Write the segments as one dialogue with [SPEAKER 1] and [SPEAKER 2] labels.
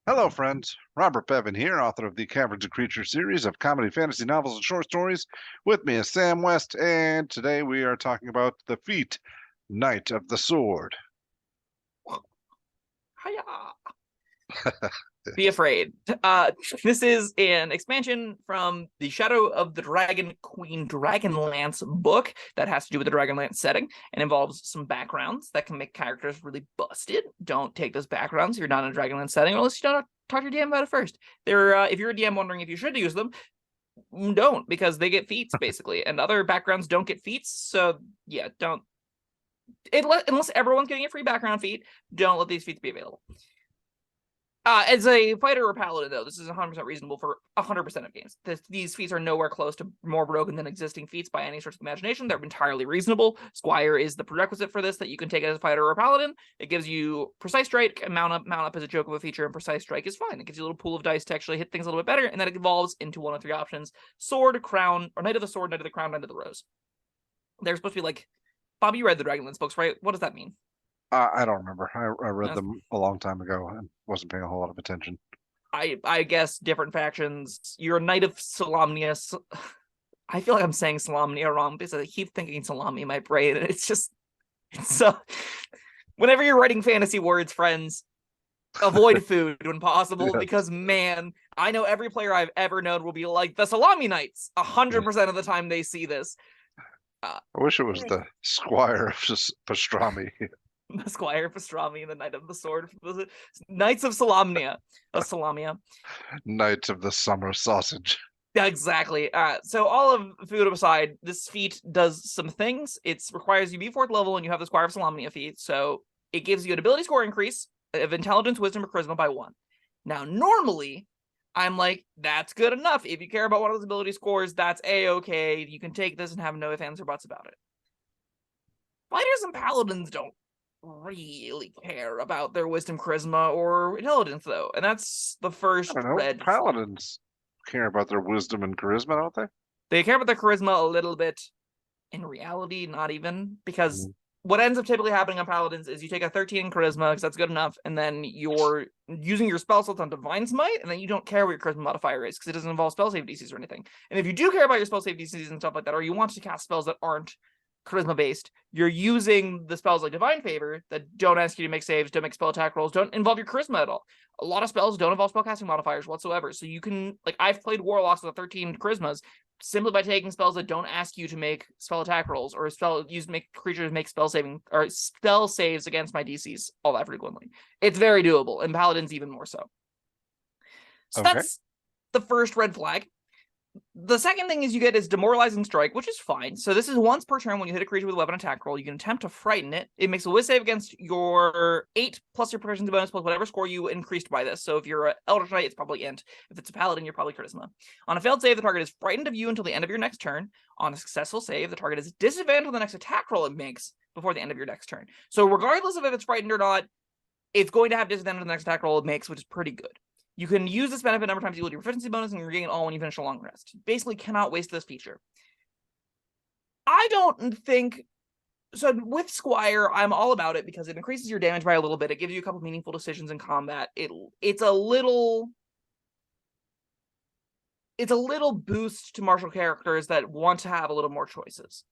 [SPEAKER 1] Hello, friends. Robert Bevan here, author of the Caverns Creatures series of comedy, fantasy novels, and short stories. With me is Sam West, and today we are talking about the feat, Knight of the Sword.
[SPEAKER 2] Hiya. Be afraid. This is an expansion from the Shadow of the Dragon Queen Dragonlance book that has to do with the Dragonlance setting and involves some backgrounds that can make characters really busted. Don't take those backgrounds if you're not in a Dragonlance setting, or unless you don't talk to your DM about it first. If you're a DM wondering if you should use them, don't, because they get feats basically, and other backgrounds don't get feats. So yeah, don't. Unless everyone's getting a free background feat, don't let these feats be available. As a fighter or paladin, though, this is 100% reasonable for 100% of games. These feats are nowhere close to more broken than existing feats by any stretch of the imagination. They're entirely reasonable. Squire is the prerequisite for this, that you can take it as a fighter or a paladin. It gives you Precise Strike, and mount up as a joke of a feature, and Precise Strike is fine. It gives you a little pool of dice to actually hit things a little bit better, and then it evolves into one of three options: Sword, Crown, or Knight of the Sword, Knight of the Crown, Knight of the Rose. They're supposed to be like... Bob, you read the Dragonlance books, right? What does that mean?
[SPEAKER 1] I don't remember. I read them a long time ago and wasn't paying a whole lot of attention.
[SPEAKER 2] I guess different factions. You're a Knight of Solamnia. I feel like I'm saying Solamnia wrong because I keep thinking salami in my brain, and it's so. Whenever you're writing fantasy words, friends, avoid food when possible,
[SPEAKER 1] Yes.
[SPEAKER 2] because man, I know every player I've ever known will be like the Salami Knights 100% of the time they see this.
[SPEAKER 1] I wish it was the Squire of Pastrami.
[SPEAKER 2] The Squire Pastrami and the Knight of the Sword, Knights of Solamnia, Salamia.
[SPEAKER 1] Knights of the Summer Sausage.
[SPEAKER 2] Exactly. So all of food aside, this feat does some things. It requires you be 4th level, and you have the Squire of Solamnia feat. So it gives you an ability score increase of intelligence, wisdom, or charisma by 1. Now, normally, I'm like, that's good enough. If you care about one of those ability scores, that's a-okay. You can take this and have no ifs, ands, or buts about it. Fighters and paladins don't really care about their wisdom, charisma, or intelligence, though, and that's the first red flag.
[SPEAKER 1] Paladins care about their wisdom and charisma, don't they?
[SPEAKER 2] They care about their charisma a little bit. In reality, not even, because what ends up typically happening on paladins is you take a 13 in charisma, because that's good enough, and then you're using your spell slots on Divine Smite, and then you don't care what your charisma modifier is, because it doesn't involve spell save DCs or anything. And if you do care about your spell save DCs and stuff like that, or you want to cast spells that aren't charisma based, you're using the spells like Divine Favor that don't ask you to make saves, don't make spell attack rolls, don't involve your charisma at all. A lot of spells don't involve spellcasting modifiers whatsoever. So you can, like, I've played Warlocks with 13 charismas simply by taking spells that don't ask you to make spell attack rolls, or make creatures make spell saves against my DCs all that frequently. It's very doable, and paladins even more so. So okay. That's the first red flag. The second thing you get is Demoralizing Strike, which is fine. So this is once per turn when you hit a creature with a weapon attack roll. You can attempt to frighten it. It makes a whiz save against your 8 plus your proficiency bonus plus whatever score you increased by this. So if you're an Eldritch Knight, it's probably Int. If it's a Paladin, you're probably Charisma. On a failed save, the target is frightened of you until the end of your next turn. On a successful save, the target is disadvantaged on the next attack roll it makes before the end of your next turn. So regardless of if it's frightened or not, it's going to have disadvantage on the next attack roll it makes, which is pretty good. You can use this benefit number of times you will do your proficiency bonus, and you regain it all when you finish a long rest. Basically, cannot waste this feature. I don't think... So with Squire, I'm all about it because it increases your damage by a little bit. It gives you a couple meaningful decisions in combat. It's a little boost to martial characters that want to have a little more choices.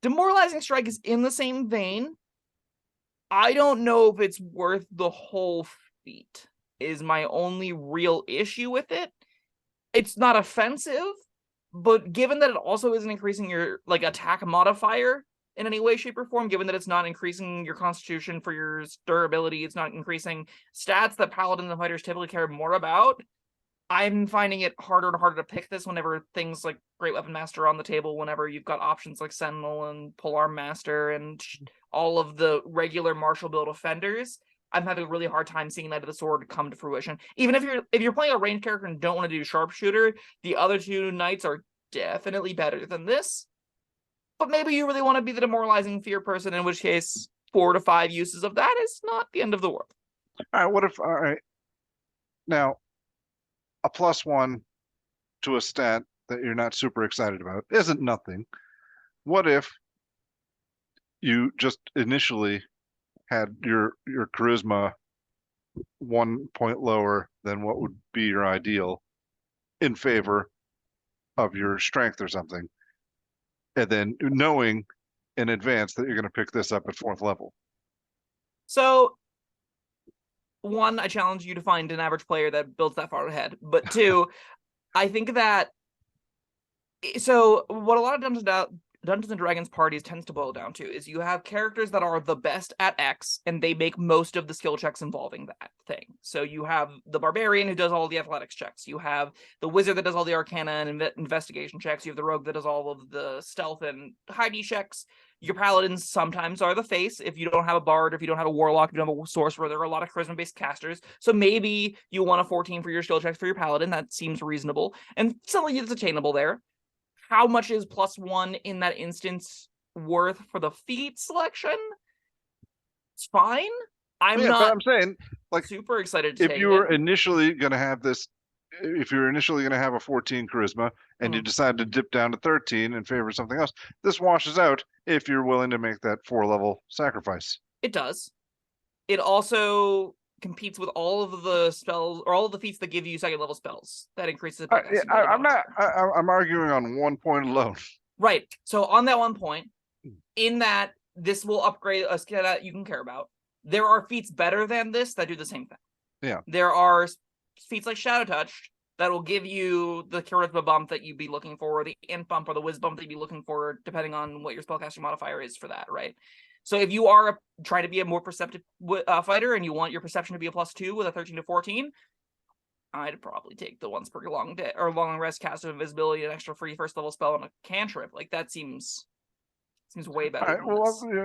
[SPEAKER 2] Demoralizing Strike is in the same vein. I don't know if it's worth the whole feat, is my only real issue with it. It's not offensive, but given that it also isn't increasing your attack modifier in any way, shape, or form, given that it's not increasing your constitution for your durability, it's not increasing stats that paladins and fighters typically care more about, I'm finding it harder and harder to pick this whenever things like Great Weapon Master are on the table, whenever you've got options like Sentinel and Polearm Master and all of the regular martial build offenders. I'm having a really hard time seeing Knight of the Sword come to fruition. Even if you're playing a ranged character and don't want to do Sharpshooter, the other two knights are definitely better than this. But maybe you really want to be the Demoralizing Fear person, in which case 4 to 5 uses of that is not the end of the world.
[SPEAKER 1] All right, now, a +1 to a stat that you're not super excited about isn't nothing. What if you just initially had your charisma 1 point lower than what would be your ideal in favor of your strength or something. And then knowing in advance that you're going to pick this up at 4th level.
[SPEAKER 2] So, one, I challenge you to find an average player that builds that far ahead. But two, I think that so what a lot of Dungeons and Dragons parties tends to boil down to is you have characters that are the best at X, and they make most of the skill checks involving that thing. So you have the barbarian who does all the athletics checks. You have the wizard that does all the arcana and investigation checks. You have the rogue that does all of the stealth and hidey checks. Your paladins sometimes are the face. If you don't have a bard, if you don't have a warlock, if you don't have a sorcerer, there are a lot of charisma-based casters. So maybe you want a 14 for your skill checks for your paladin. That seems reasonable. And something that's attainable there. How much is +1 in that instance worth for the feat selection? It's fine. I'm not.
[SPEAKER 1] But I'm saying, like,
[SPEAKER 2] super excited to
[SPEAKER 1] if
[SPEAKER 2] take
[SPEAKER 1] you were
[SPEAKER 2] it.
[SPEAKER 1] initially going to have this, if you're initially going to have a 14 charisma and you decide to dip down to 13 in favor of something else, this washes out if you're willing to make that 4-level sacrifice.
[SPEAKER 2] It does. It also competes with all of the spells or all of the feats that give you 2nd level spells. That increases it.
[SPEAKER 1] I'm arguing on 1 point alone.
[SPEAKER 2] Right. So on that 1 point, in that this will upgrade a skill that you can care about. There are feats better than this that do the same thing.
[SPEAKER 1] Yeah.
[SPEAKER 2] There are feats like Shadow Touch that will give you the charisma bump that you'd be looking for, or the int bump or the whiz bump that you'd be looking for, depending on what your spellcasting modifier is for that, right? So if you are trying to be a more perceptive fighter and you want your perception to be a +2 with a 13 to 14, I'd probably take the once per long day or long rest cast of invisibility, an extra free 1st level spell, and a cantrip. Like that seems way better.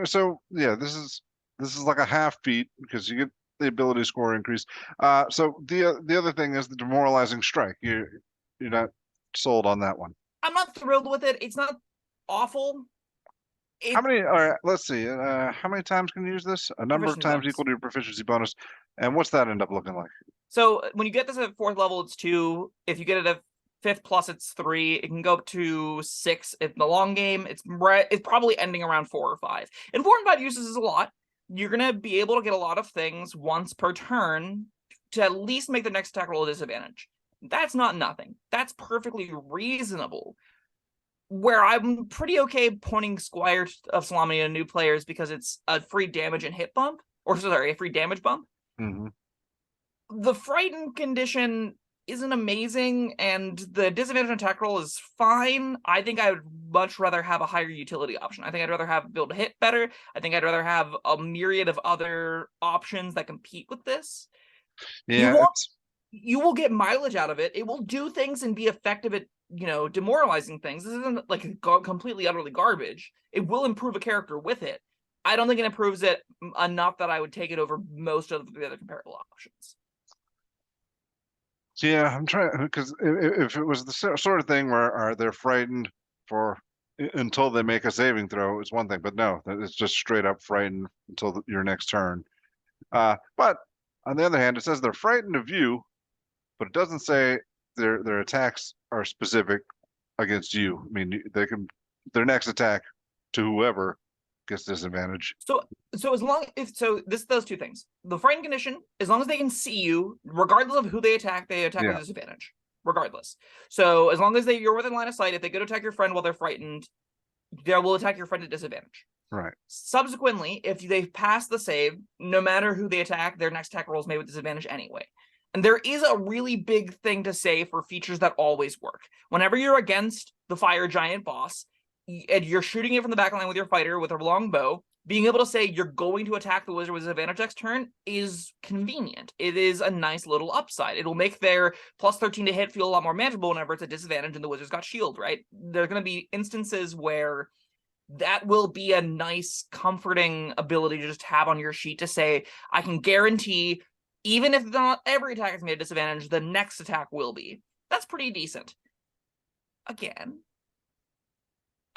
[SPEAKER 1] So yeah, this is like a half feat because you get the ability score increase. So the other thing is the demoralizing strike. You're not sold on that one.
[SPEAKER 2] I'm not thrilled with it. It's not awful.
[SPEAKER 1] How many? All right, let's see. How many times can you use this? A number of times equal to your proficiency bonus. And what's that end up looking like?
[SPEAKER 2] So when you get this at 4th level, it's 2. If you get it at 5th plus, it's 3. It can go up to 6 in the long game. It's probably ending around 4 or 5. And 4 and 5 uses is a lot. You're gonna be able to get a lot of things once per turn to at least make the next attack roll a disadvantage. That's not nothing. That's perfectly reasonable. Where I'm pretty okay pointing Squire of Salami to new players because it's a free damage and hit bump, or sorry, a free damage bump.
[SPEAKER 1] Mm-hmm.
[SPEAKER 2] The frightened condition isn't amazing, and the disadvantage on attack roll is fine. I think I would much rather have a higher utility option. I think I'd rather have be able to hit better. I think I'd rather have a myriad of other options that compete with this.
[SPEAKER 1] Yeah,
[SPEAKER 2] you will get mileage out of it. It will do things and be effective at demoralizing things. This isn't like completely utterly garbage. It will improve a character with it. I don't think it improves it enough that I would take it over most of the other comparable options.
[SPEAKER 1] Yeah, I'm trying, because if it was the sort of thing where they're frightened for until they make a saving throw, it's one thing, but no, it's just straight up frightened until your next turn. But on the other hand, it says they're frightened of you, but it doesn't say their attacks are specific against you. I mean, they can their next attack to whoever gets disadvantage.
[SPEAKER 2] So as long this does 2 things. The frightened condition, as long as they can see you, regardless of who they attack with disadvantage. Regardless. So as long as you're within line of sight, if they go to attack your friend while they're frightened, they will attack your friend at disadvantage.
[SPEAKER 1] Right.
[SPEAKER 2] Subsequently, if they pass the save, no matter who they attack, their next attack roll is made with disadvantage anyway. And there is a really big thing to say for features that always work. Whenever you're against the fire giant boss, and you're shooting it from the back line with your fighter with a long bow, being able to say you're going to attack the wizard with disadvantage next turn is convenient. It is a nice little upside. It'll make their +13 to hit feel a lot more manageable whenever it's a disadvantage and the wizard's got shield, right? There are going to be instances where that will be a nice, comforting ability to just have on your sheet to say, I can guarantee, even if not every attack is made a disadvantage, the next attack will be. That's pretty decent. Again,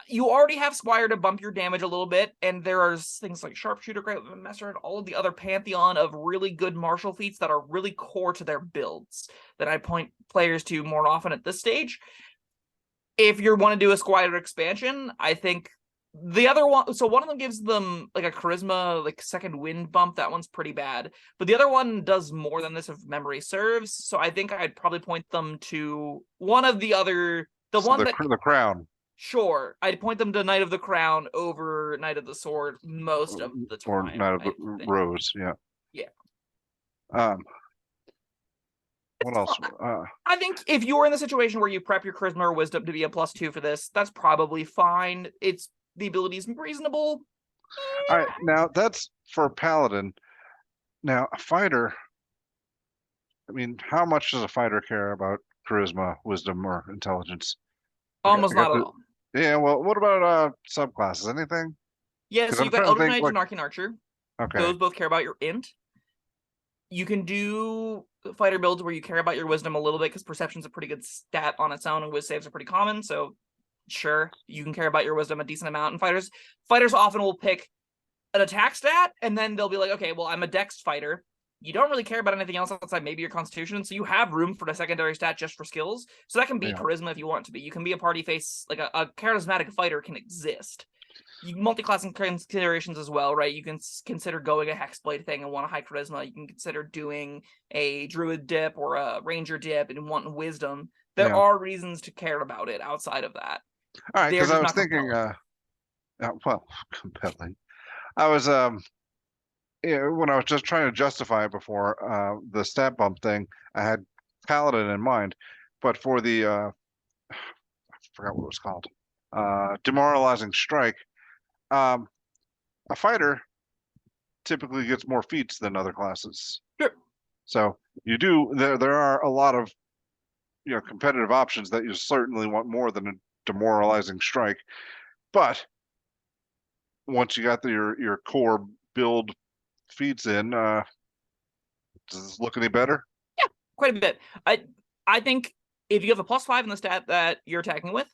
[SPEAKER 2] you already have Squire to bump your damage a little bit, and there are things like Sharpshooter, Great Weapon Master, and all of the other pantheon of really good martial feats that are really core to their builds that I point players to more often at this stage. If you want to do a Squire expansion, I think The other one, so one of them gives them like a charisma, like second wind bump. That one's pretty bad. But the other one does more than this if memory serves. So I think I'd probably point them to one of the other, the
[SPEAKER 1] So
[SPEAKER 2] one that,
[SPEAKER 1] the crown.
[SPEAKER 2] sure, I'd point them to Knight of the Crown over Knight of the Sword most of the
[SPEAKER 1] Or
[SPEAKER 2] time.
[SPEAKER 1] Knight of the
[SPEAKER 2] I think.
[SPEAKER 1] Rose, yeah.
[SPEAKER 2] Yeah.
[SPEAKER 1] What else?
[SPEAKER 2] I think if you're in the situation where you prep your charisma or wisdom to be a +2 for this, that's probably fine. It's the ability is reasonable.
[SPEAKER 1] All right, now that's for paladin. Now a fighter. I mean, how much does a fighter care about charisma, wisdom, or intelligence?
[SPEAKER 2] Almost
[SPEAKER 1] I got
[SPEAKER 2] not at
[SPEAKER 1] the,
[SPEAKER 2] all.
[SPEAKER 1] yeah. Well, what about subclasses? Anything?
[SPEAKER 2] Yeah,
[SPEAKER 1] 'Cause
[SPEAKER 2] so
[SPEAKER 1] I'm
[SPEAKER 2] you've got
[SPEAKER 1] trying to
[SPEAKER 2] Elder
[SPEAKER 1] think.
[SPEAKER 2] Knight
[SPEAKER 1] Like,
[SPEAKER 2] and Arcane Archer.
[SPEAKER 1] okay,
[SPEAKER 2] Those both care about your int. You can do fighter builds where you care about your wisdom a little bit because perception's a pretty good stat on its own, and whiz saves are pretty common. So sure, you can care about your wisdom a decent amount. And fighters often will pick an attack stat, and then they'll be like, okay, well, I'm a dex fighter. You don't really care about anything else outside maybe your constitution, so you have room for the secondary stat just for skills. So that can be
[SPEAKER 1] yeah,
[SPEAKER 2] charisma if you want it to be. You can be a party face, like a charismatic fighter can exist. You multi-classing considerations as well, right? You can consider going a hexblade thing and want a high charisma. You can consider doing a druid dip or a ranger dip and wanting wisdom. There
[SPEAKER 1] yeah.
[SPEAKER 2] are reasons to care about it outside of that.
[SPEAKER 1] All right,
[SPEAKER 2] They're
[SPEAKER 1] because I
[SPEAKER 2] just
[SPEAKER 1] was
[SPEAKER 2] not
[SPEAKER 1] thinking.
[SPEAKER 2] compelling.
[SPEAKER 1] Well, compelling. I was yeah, when I was just trying to justify it before the stat bump thing, I had paladin in mind, but for the I forgot what it was called, demoralizing strike. Um, a fighter typically gets more feats than other classes.
[SPEAKER 2] Sure.
[SPEAKER 1] So you do there are a lot of competitive options that you certainly want more than a demoralizing strike. But once you got your core build feats in, does this look any better?
[SPEAKER 2] Yeah, quite a bit. I think if you have a +5 in the stat that you're attacking with,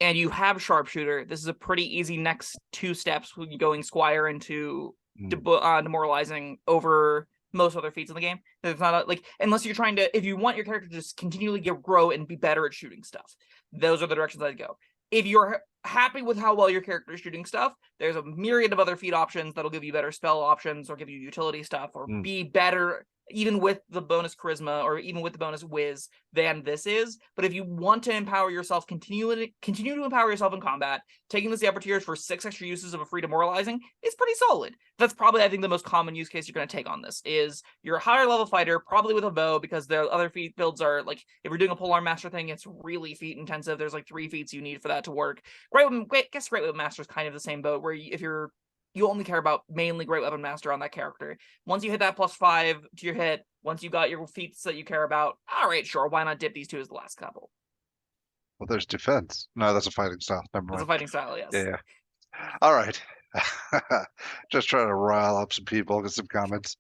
[SPEAKER 2] and you have sharpshooter, this is a pretty easy next 2 steps when going squire into demoralizing over most other feats in the game. It's not like unless you're trying to, if you want your character to just continually grow and be better at shooting stuff, those are the directions I'd go. If you're happy with how well your character is shooting stuff, there's a myriad of other feat options that'll give you better spell options or give you utility stuff or be better even with the bonus charisma or even with the bonus whiz than this is. But if you want to empower yourself, continue to empower yourself in combat, taking this the upper tiers for 6 extra uses of a free demoralizing is pretty solid. That's probably, I think, the most common use case you're going to take on this is you're a higher level fighter, probably with a bow, because the other feat builds are like, if you're doing a polearm master thing, it's really feat intensive. There's like 3 feats you need for that to work. Great Weapon Master is kind of the same boat where if you only care about mainly Great Weapon Master on that character. Once you hit that +5 to your hit, once you got your feats that you care about, all right, sure, why not dip these 2 as the last couple?
[SPEAKER 1] Well, there's defense. No, that's a fighting style. Never
[SPEAKER 2] It's a
[SPEAKER 1] mind.
[SPEAKER 2] fighting style, yes.
[SPEAKER 1] Yeah. All right. Just trying to rile up some people, get some comments.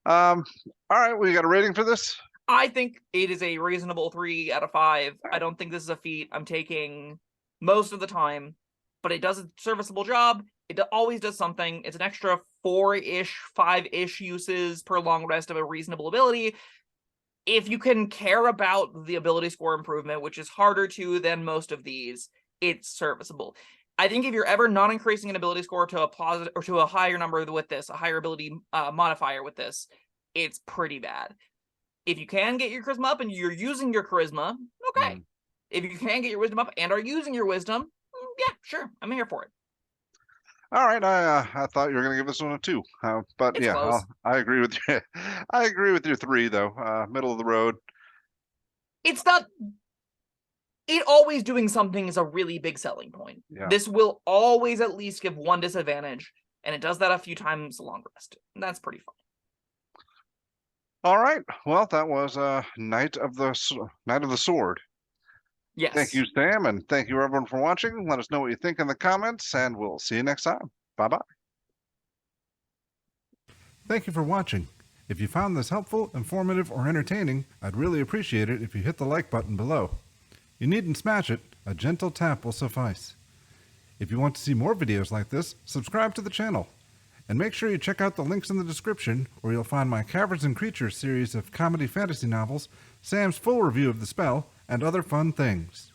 [SPEAKER 1] All right, we got a rating for this?
[SPEAKER 2] I think it is a reasonable 3 out of 5. I don't think this is a feat I'm taking most of the time, but it does a serviceable job. It always does something. It's an extra 4-ish, 5-ish uses per long rest of a reasonable ability. If you can care about the ability score improvement, which is harder to than most of these, it's serviceable. I think if you're ever not increasing an ability score to a positive or to a higher number with this, a higher ability modifier with this, it's pretty bad. If you can get your charisma up and you're using your charisma, okay. If you can get your wisdom up and are using your wisdom, yeah, sure, I'm here for it.
[SPEAKER 1] All right, I thought you were gonna give this one a 2, but
[SPEAKER 2] It's
[SPEAKER 1] yeah,
[SPEAKER 2] close.
[SPEAKER 1] I agree with you. I agree with your 3 though. Middle of the road.
[SPEAKER 2] It's not. It always doing something is a really big selling point.
[SPEAKER 1] Yeah.
[SPEAKER 2] This will always at least give 1 disadvantage, and it does that a few times long rest. That's pretty fun.
[SPEAKER 1] All right. Well, that was Knight of the Sword.
[SPEAKER 2] Yes.
[SPEAKER 1] Thank you, Sam, and thank you everyone for watching. Let us know what you think in the comments, and we'll see you next time. Bye-bye. Thank you for watching. If you found this helpful, informative, or entertaining, I'd really appreciate it if you hit the like button below. You needn't smash it. A gentle tap will suffice. If you want to see more videos like this, subscribe to the channel. And make sure you check out the links in the description, where you'll find my Caverns Creatures series of comedy fantasy novels, Sam's full review of the spell, and other fun things.